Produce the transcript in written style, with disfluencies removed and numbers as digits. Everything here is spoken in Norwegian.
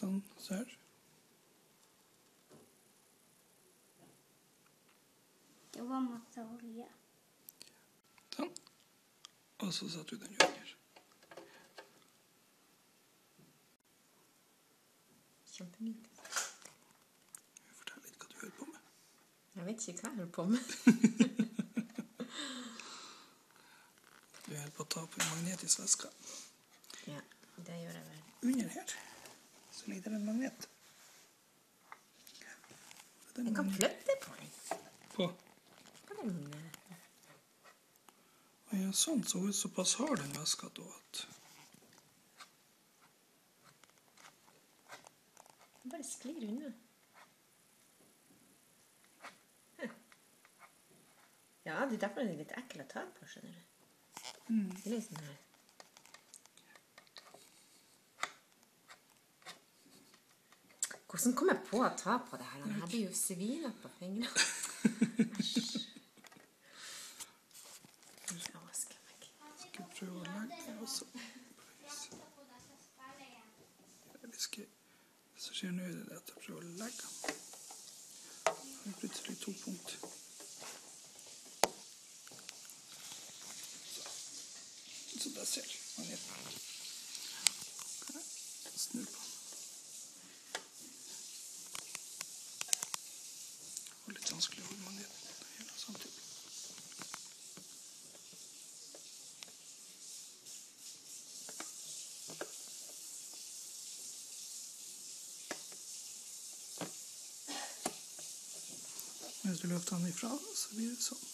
sånn, så her. Det var masse olje. Sånn. Og så satt du den under. Kjempemint. Fortell litt hva du holder på med. Jeg vet ikke hva jeg holder på med. Du holder på å ta på en magnetisk væske. Ja, det gjør jeg vel. Under her så ligger det en magnet. Jeg kan flytte på den. På? På den. Og ja, sånn, så hun såpass har den væska da at... Den bare sklir unna. Ja, det er derfor det er litt ekkel å ta på, skjønner du. Det er litt sånn her. Hvordan kom jeg på å ta på det her? Jeg blir jo svinet på fingrene. Æsj. Jeg vasker meg. Skal prøve å legge det også. Det som skjer nå er det at jeg prøver å legge den. Det er plutselig 2 punkt. Så der ser magneten. Snu på den. Det var litt vanskelig å holde magneten hele samtidig. Hvis du løfter den ifra, så blir det sånn.